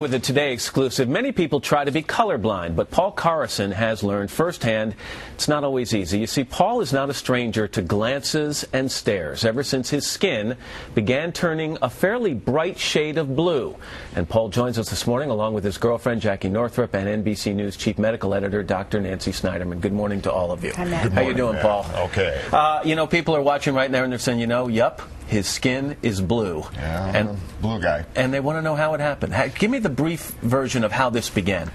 With a Today exclusive, many people try to be colorblind, but Paul Karason has learned firsthand it's not always easy. You see, Paul is not a stranger to glances and stares ever since his skin began turning a fairly bright shade of blue. And Paul joins us this morning along with his girlfriend, Jackie Northrup, and NBC News Chief Medical Editor, Dr. Nancy Snyderman. Good morning to all of you. Good morning. How you doing, Paul? Okay. You know, people are watching right now and they're saying, yup. His skin is blue. Yeah, I'm a blue guy. And they want to know how it happened. Give me the brief version of how this began.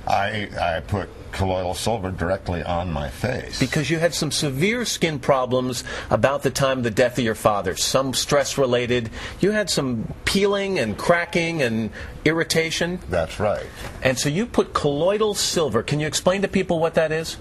I put colloidal silver directly on my face. Because you had some severe skin problems about the time of the death of your father, some stress-related. You had some peeling and cracking and irritation. That's right. And so you put colloidal silver. Can you explain to people what that is?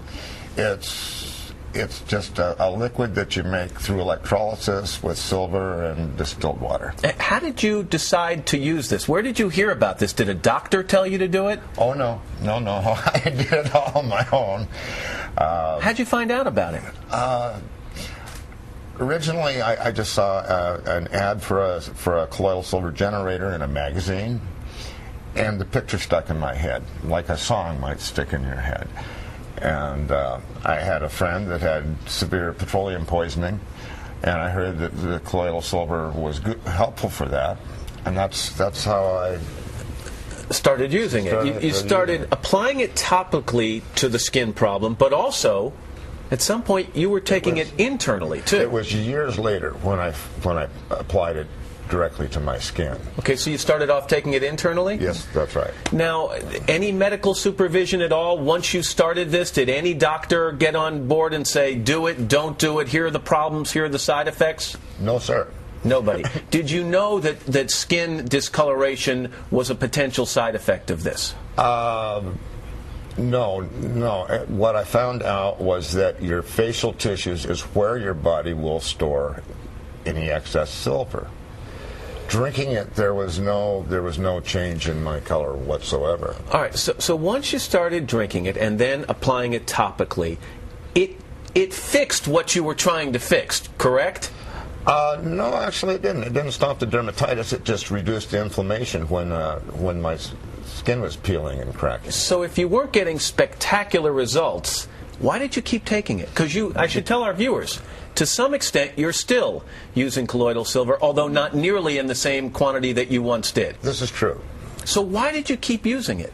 It's just a liquid that you make through electrolysis with silver and distilled water. How did you decide to use this? Where did you hear about this? Did a doctor tell you to do it? Oh, no. I did it all on my own. How'd you find out about it? Originally, I just saw an ad for a colloidal silver generator in a magazine, and the picture stuck in my head, like a song might stick in your head. And I had a friend that had severe petroleum poisoning, and I heard that the colloidal silver was helpful for that, and that's how I started using it. You started applying it topically to the skin problem, but also, at some point, you were taking it internally too. It was years later when I applied it directly to my skin. Okay, so you started off taking it internally? Yes, that's right. Now, any medical supervision at all once you started this? Did any doctor get on board and say, do it, don't do it, here are the problems, here are the side effects? No, sir. Nobody. Did you know that skin discoloration was a potential side effect of this? No. What I found out was that your facial tissues is where your body will store any excess silver. Drinking it, there was no change in my color whatsoever. All right, so once you started drinking it and then applying it topically, it fixed what you were trying to fix, correct? No, actually it didn't. It didn't stop the dermatitis. It just reduced the inflammation when my skin was peeling and cracking. So if you weren't getting spectacular results, why did you keep taking it? Because I should tell our viewers, to some extent, you're still using colloidal silver, although not nearly in the same quantity that you once did. This is true. So why did you keep using it?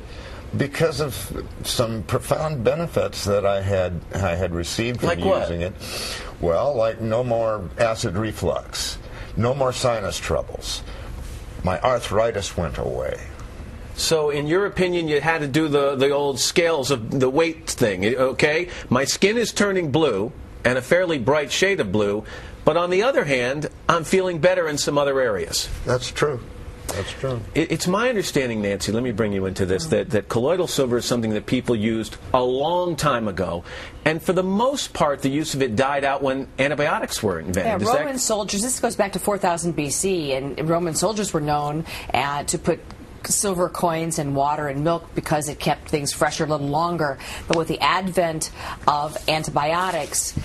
Because of some profound benefits that I had received from using it. Well, like no more acid reflux, no more sinus troubles. My arthritis went away. So, in your opinion, you had to do the old scales of the weight thing, okay? My skin is turning blue, and a fairly bright shade of blue, but on the other hand, I'm feeling better in some other areas. That's true. That's true. It's my understanding, Nancy, let me bring you into this, that colloidal silver is something that people used a long time ago, and for the most part, the use of it died out when antibiotics were invented. Yeah, Roman soldiers, this goes back to 4000 BC, and Roman soldiers were known to put silver coins in water and milk because it kept things fresher a little longer. But with the advent of antibiotics,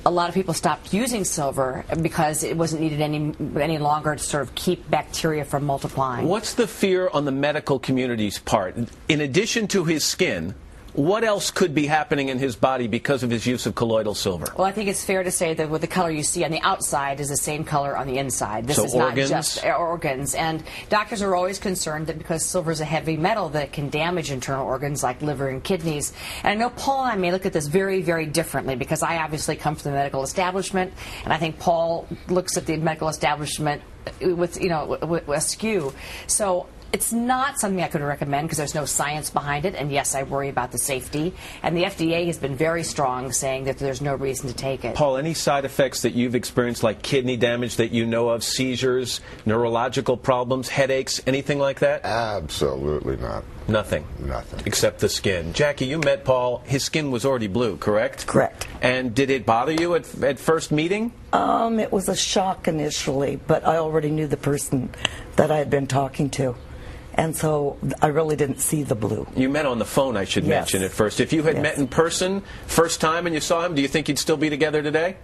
a lot of people stopped using silver because it wasn't needed any longer to sort of keep bacteria from multiplying. What's the fear on the medical community's part? In addition to his skin, what else could be happening in his body because of his use of colloidal silver? Well, I think it's fair to say that with the color you see on the outside is the same color on the inside. This is organs? Not just organs. And doctors are always concerned that because silver is a heavy metal that it can damage internal organs like liver and kidneys. And I know Paul and I may look at this very, very differently because I obviously come from the medical establishment, and I think Paul looks at the medical establishment with askew. So it's not something I could recommend because there's no science behind it, and yes, I worry about the safety. And the FDA has been very strong saying that there's no reason to take it. Paul, any side effects that you've experienced, like kidney damage that you know of, seizures, neurological problems, headaches, anything like that? Absolutely not. Nothing? Nothing. Except the skin. Jackie, you met Paul. His skin was already blue, correct? Correct. And did it bother you at first meeting? It was a shock initially, but I already knew the person that I had been talking to. And so I really didn't see the blue. You met on the phone, I should mention, at first. If you had met in person, first time, and you saw him, do you think you'd still be together today?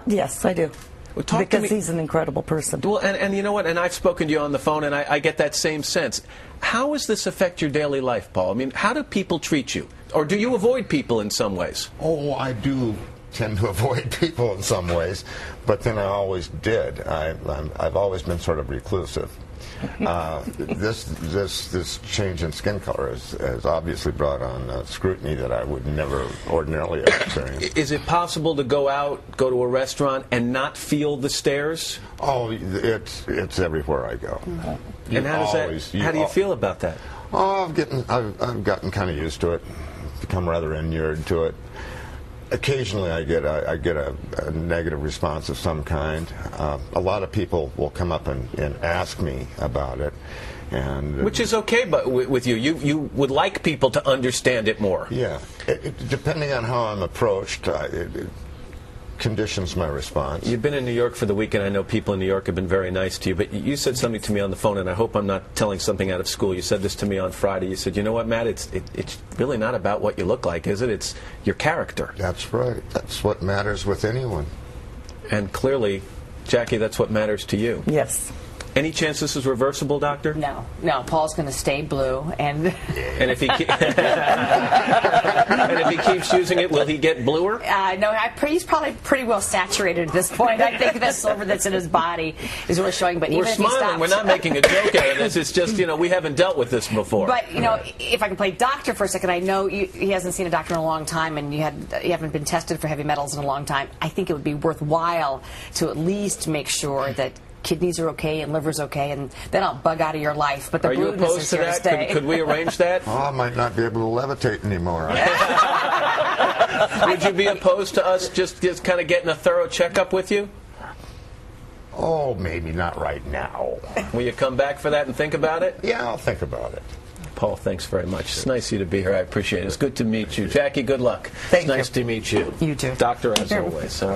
Yes, I do. Well, talk to because me. he's an incredible person. Well, and you know what? And I've spoken to you on the phone, and I get that same sense. How does this affect your daily life, Paul? I mean, how do people treat you? Or do you avoid people in some ways? Oh, I do tend to avoid people in some ways, but then I always did. I've always been sort of reclusive. This change in skin color has obviously brought on scrutiny that I would never ordinarily experience. Is it possible to go to a restaurant and not feel the stares? Oh, it's everywhere I go. And how do you feel about that? Oh, I've gotten kind of used to it, become rather inured to it. Occasionally I get a negative response of some kind. A lot of people will come up and ask me about it. And which is okay, but with you. You would like people to understand it more. Yeah. Depending on how I'm approached, it conditions my response. You've been in New York for the weekend. I know people in New York have been very nice to you, but you said something to me on the phone, and I hope I'm not telling something out of school. You said this to me on Friday. You said, you know what, Matt, it's really not about what you look like, is it? It's your character. That's right. That's what matters with anyone. And clearly, Jackie, that's what matters to you. Yes. Any chance this is reversible, Doctor? No. Paul's going to stay blue, and if he and if he keeps using it, will he get bluer? no, he's probably pretty well saturated at this point. I think the silver that's in his body is really showing. But We're even if he smiling. stops, We're not making a joke out of this. It's just we haven't dealt with this before. But if I can play doctor for a second, I know he hasn't seen a doctor in a long time, and you haven't been tested for heavy metals in a long time. I think it would be worthwhile to at least make sure that kidneys are okay and liver's okay, and then I'll bug out of your life. But the Are you blueness opposed is to here to that? stay. Could we arrange that? Oh, I might not be able to levitate anymore. Would you be opposed to us just kind of getting a thorough checkup with you? Oh, maybe not right now. Will you come back for that and think about it? Yeah, I'll think about it. Paul, thanks very much. It's nice of you to be here. I appreciate it. It's good to meet you. Jackie, good luck. Thank it's nice to meet you. You too. Doctor, as always. All right.